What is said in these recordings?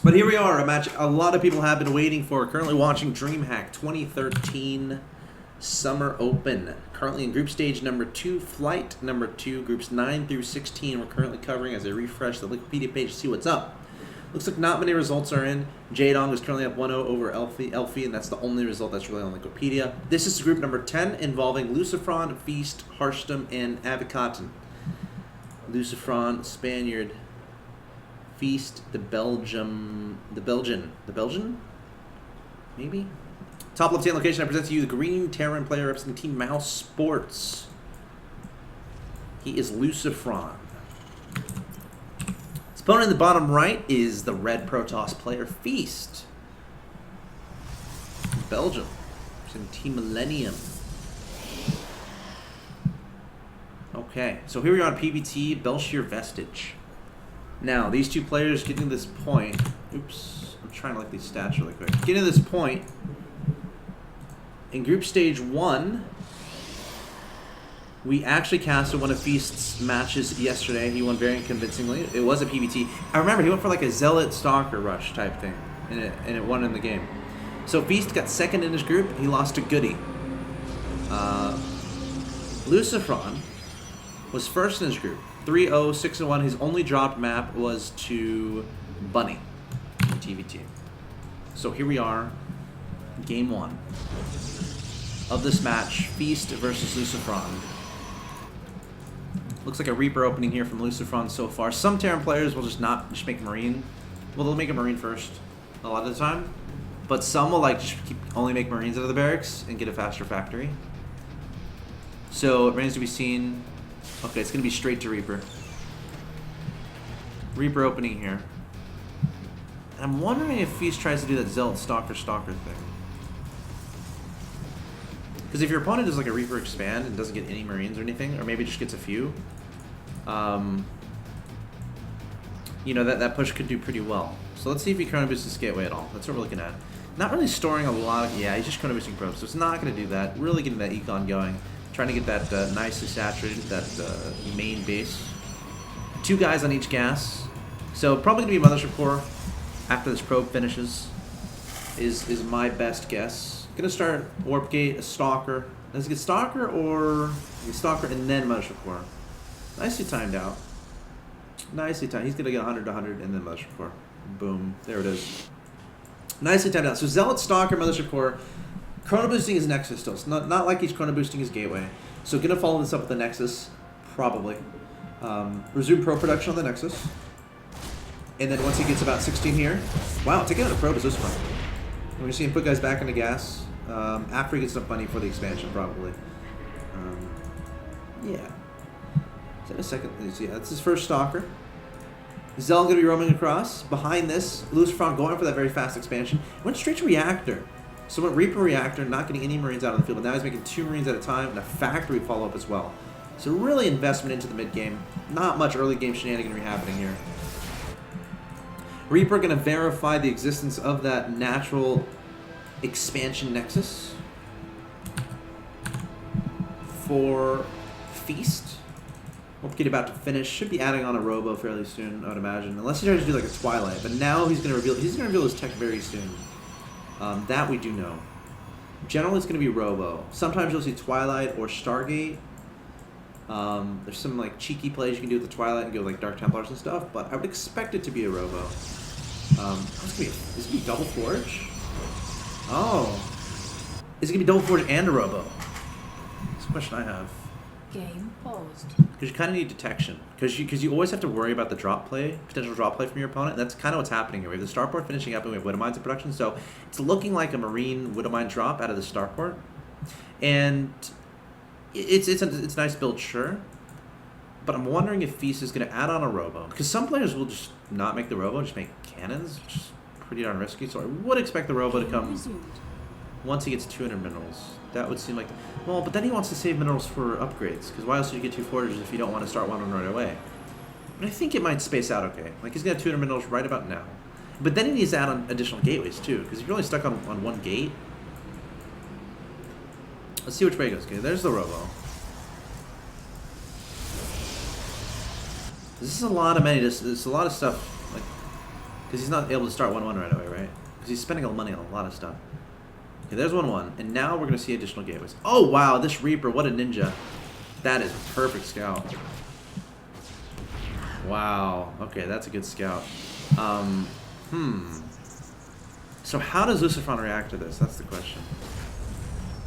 But here we are, a match a lot of people have been waiting for. Currently watching DreamHack 2013 Summer Open. Currently in group stage number 2, flight number 2, groups 9 through 16. We're currently covering as I refresh the Wikipedia page to see what's up. Looks like not many results are in. Jadong is currently up 1-0 over Elfie, and that's the only result that's really on Wikipedia. This is group number 10, involving Lucifron, Feast, Harstem, and Avikaten. Lucifron, Spaniard, Feast, the Belgian? Maybe? Top left-hand location, I present to you the green Terran player representing Team Mouse Sports. He is Lucifron. His opponent in the bottom right is the red Protoss player, Feast. Belgium, representing Team Millennium. Okay, so here we are on PBT, Belshir Vestige. Now, these two players getting to this point... Oops, I'm trying to look these stats really quick. Getting to this point, in group stage 1, we actually casted one of Feast's matches yesterday. He won very convincingly. It was a PBT. I remember he went for like a Zealot Stalker Rush type thing, and it won in the game. So Feast got second in his group. He lost to Goody. Lucifron was first in his group. 3-0, 6-1. His only dropped map was to Bunny in TVT. So here we are, game 1 of this match, Feast versus Lucifron. Looks like a Reaper opening here from Lucifron so far. Some Terran players will just make Marine. Well, they'll make a Marine first a lot of the time, but some will like just only make Marines out of the barracks and get a faster factory. So it remains to be seen. Okay, it's going to be straight to Reaper. Reaper opening here. I'm wondering if Feast tries to do that Zealot Stalker thing. Because if your opponent does like a Reaper expand and doesn't get any Marines or anything, or maybe just gets a few, you know, that push could do pretty well. So let's see if he chrono boosts this gateway at all. That's what we're looking at. Not really storing a lot of... Yeah, he's just chrono boosting probes, so it's not going to do that. Really getting that econ going. Trying to get that nicely saturated, that main base. 2 guys on each gas. So probably going to be Mothership Core after this probe finishes, is my best guess. Going to start Warp Gate, a Stalker. Does it get Stalker or Stalker and then Mothership Core? Nicely timed out. Nicely timed. He's going to get 100 to 100 and then Mothership Core. Boom. There it is. Nicely timed out. So Zealot, Stalker, Mothership Core. Chrono boosting his Nexus still. It's not like he's chrono boosting his Gateway. So gonna follow this up with the Nexus, probably. Resume probe production on the Nexus. And then once he gets about 16 here, wow, taking out a probe is this one. We're gonna see him put guys back into gas after he gets enough money for the expansion, probably. Yeah. Is that a second? Yeah, that's his first Stalker. Zell gonna be roaming across. Behind this, Lucifron going for that very fast expansion. Went straight to Reactor. So went Reaper Reactor, not getting any Marines out of the field, but now he's making 2 Marines at a time and a factory follow-up as well. So really investment into the mid-game. Not much early game shenaniganry happening here. Reaper going to verify the existence of that natural expansion nexus for Feast. We'll get about to finish. Should be adding on a Robo fairly soon, I would imagine. Unless he tries to do like a Twilight. But now he's going to reveal his tech very soon. That we do know. Generally, it's going to be Robo. Sometimes you'll see Twilight or Stargate. There's some like cheeky plays you can do with the Twilight and go like Dark Templars and stuff, but I would expect it to be a Robo. Is it going to be Double Forge? Oh. Is it going to be Double Forge and a Robo? That's a question I have. Game paused. Because you kind of need detection. Because you always have to worry about the drop play, potential drop play from your opponent. That's kind of what's happening here. We have the starport finishing up and we have Widowmines in production. So it's looking like a Marine Widowmine drop out of the starport. And it's a nice build, sure. But I'm wondering if Feast is going to add on a Robo. Because some players will just not make the Robo, just make cannons, which is pretty darn risky. So I would expect the Robo to come once he gets 200 minerals. That would seem like... Well, but then he wants to save minerals for upgrades, because why else would you get 2 forges if you don't want to start one right away? But I think it might space out okay. Like, he's going to have 200 minerals right about now. But then he needs to add on additional gateways, too, because if you're only stuck on one gate... Let's see which way it goes. Okay, there's the Robo. This is a lot of money. This is a lot of stuff. Like, Because he's not able to start 1-1 right away, right? Because he's spending all money on a lot of stuff. Okay, there's 1-1. And now we're going to see additional gateways. Oh, wow. This Reaper, what a ninja. That is a perfect scout. Wow. Okay, that's a good scout. So how does Lucifron react to this? That's the question.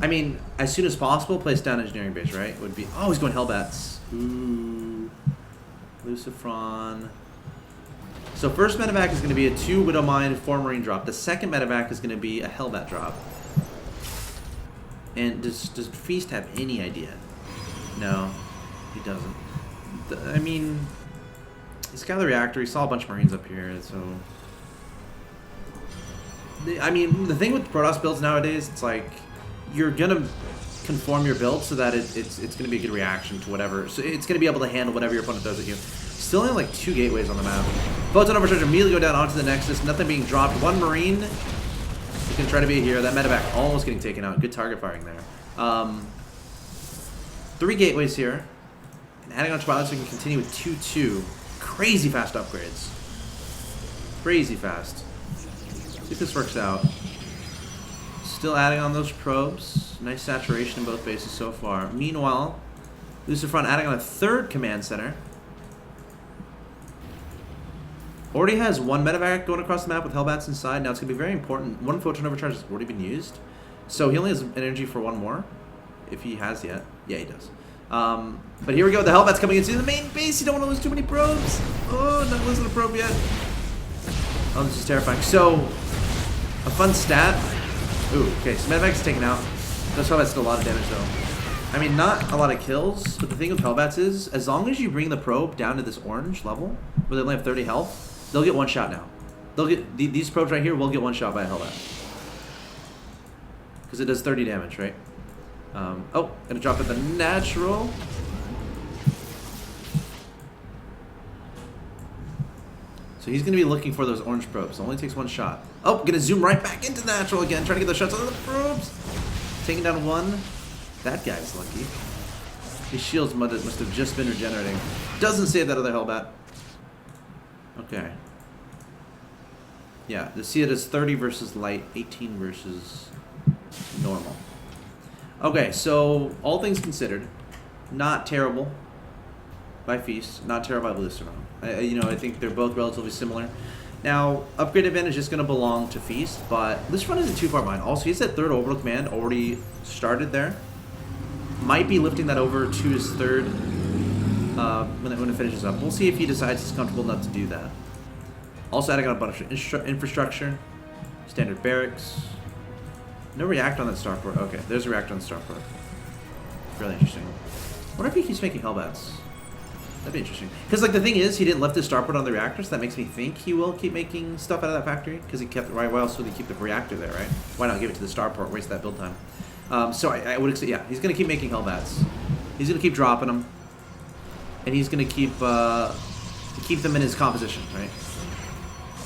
I mean, as soon as possible, place down engineering base, right? Would be... Oh, he's going Hellbats. Ooh. Lucifron. So first medevac is going to be a 2 Widow Mine, 4 Marine drop. The second medevac is going to be a Hellbat drop. And does Feast have any idea? No, he doesn't. I mean, he's got the reactor. He saw a bunch of Marines up here, so... I mean, the thing with Protoss builds nowadays, it's like... You're going to conform your build so that it's going to be a good reaction to whatever. So it's going to be able to handle whatever your opponent throws at you. Still only like 2 gateways on the map. Photon Overcharge immediately go down onto the Nexus. Nothing being dropped. 1 Marine. You can try to be a hero. That medevac almost getting taken out. Good target firing there. 3 gateways here. And adding on Twilight so we can continue with 2-2. Crazy fast upgrades. Crazy fast. See if this works out. Still adding on those probes. Nice saturation in both bases so far. Meanwhile, Lucifron adding on a 3rd command center. Already has 1 medevac going across the map with Hellbats inside. Now it's going to be very important. 1 Photon Overcharge has already been used. So he only has energy for 1 more. If he has yet. Yeah, he does. But here we go. The Hellbats coming into the main base. You don't want to lose too many probes. Oh, not losing a probe yet. Oh, this is terrifying. So, a fun stat. Ooh, okay, so medevac's taken out. Those Hellbats did a lot of damage, though. I mean, not a lot of kills, but the thing with Hellbats is, as long as you bring the probe down to this orange level, where they only have 30 health, they'll get 1 shot now. They'll get, these probes right here will get 1 shot by a Hellbat. Because it does 30 damage, right? Oh, gonna drop at the natural. So he's going to be looking for those orange probes. It only takes 1 shot. Oh, going to zoom right back into natural again. Trying to get those shots on the probes. Taking down 1. That guy's lucky. His shields must have just been regenerating. Doesn't save that other Hellbat. Okay. Yeah, the see it as 30 versus light, 18 versus normal. Okay, so all things considered, not terrible by Feast, not terrible by Lucifron. I think they're both relatively similar. Now, upgrade event is just going to belong to Feast, but Lucifron isn't too far behind. Also, he's at 3rd orbital command, already started there. Might be lifting that over to his 3rd when it finishes up. We'll see if he decides he's comfortable enough to do that. Also adding on a bunch of infrastructure, standard barracks. No reactor on that starport. Okay, there's a reactor on the starport. Really interesting. I wonder if he keeps making Hellbats. That'd be interesting. Because, like, the thing is, he didn't lift his starport on the reactor, so that makes me think he will keep making stuff out of that factory. Because he kept it right. Why else would he keep the reactor there, right? Why not give it to the starport, waste that build time? So I would expect, yeah, he's going to keep making Hellbats. He's going to keep dropping them. And he's going to keep them in his composition, right?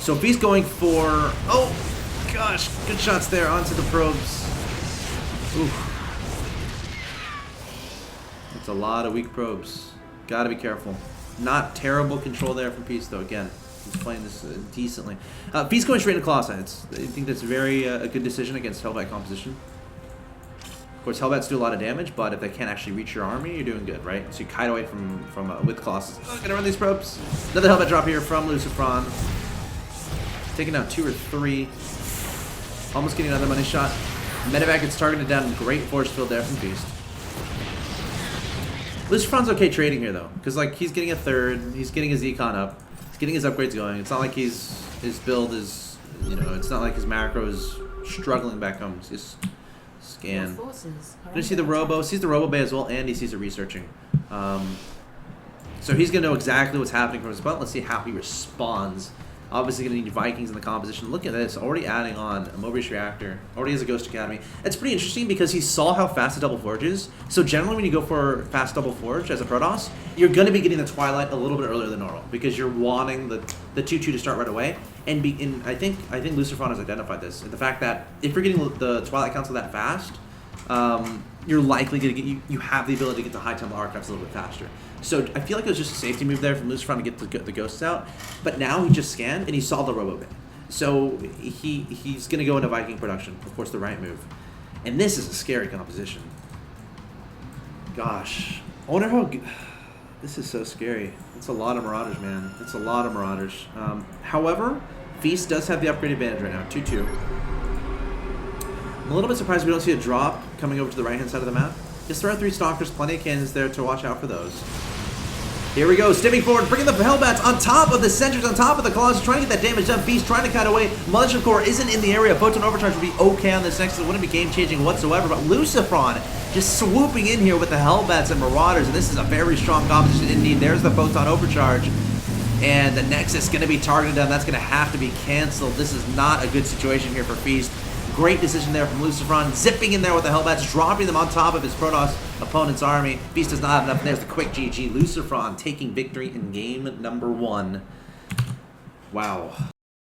So if he's going for... Oh, gosh. Good shots there onto the probes. Oof. That's a lot of weak probes. Gotta be careful. Not terrible control there from Peace, though. Again, he's playing this decently. Peace going straight into Colossi. I think that's very a good decision against Hellbat composition. Of course, Hellbats do a lot of damage, but if they can't actually reach your army, you're doing good, right? So you kite away from with Colossus. Oh, gonna run these probes. Another Hellbat drop here from Lucifron. Taking down 2 or 3. Almost getting another money shot. Medevac gets targeted down. Great force field there from Beast. Lucifron's okay trading here, though. Because, like, he's getting a 3rd. He's getting his econ up. He's getting his upgrades going. It's not like his build is, it's not like his macro is struggling back home. It's just scan. You see the Robo. Sees the Robo Bay as well, and he sees it researching. So he's going to know exactly what's happening from his opponent. Let's see how he responds. Obviously going to need Vikings in the composition. Look at this. Already adding on a Mobius Reactor. Already has a Ghost Academy. It's pretty interesting because he saw how fast the Double Forge is. So generally when you go for fast Double Forge as a Protoss, you're going to be getting the Twilight a little bit earlier than normal because you're wanting the 2-2 to start right away. And I think Lucifron has identified this. The fact that if you're getting the Twilight Council that fast, you're likely going to get you have the ability to get to High Temple Archives a little bit faster. So I feel like it was just a safety move there from Lucifron to get the ghosts out. But now he just scanned and he saw the Robo Bay. So he's going to go into Viking production. Of course, the right move. And this is a scary composition. Gosh. I wonder how... This is so scary. It's a lot of Marauders, man. It's a lot of Marauders. However, Feast does have the upgrade advantage right now, 2-2. I'm a little bit surprised we don't see a drop coming over to the right-hand side of the map. Just throw 3 Stalkers, plenty of cannons there to watch out for those. Here we go, stepping forward, bringing the Hellbats on top of the Sentries, on top of the Colossus, trying to get that damage done. Beast trying to cut away. Mothership Core isn't in the area. Photon Overcharge would be okay on this next. It wouldn't be game-changing whatsoever, but Lucifron just swooping in here with the Hellbats and Marauders, and this is a very strong composition indeed. There's the Photon Overcharge, and the Nexus going to be targeted down. That's going to have to be canceled. This is not a good situation here for Feast. Great decision there from Lucifron, zipping in there with the Hellbats, dropping them on top of his Protoss opponent's army. Beast does not have enough, and there's the quick GG. Lucifron taking victory in game number 1. Wow.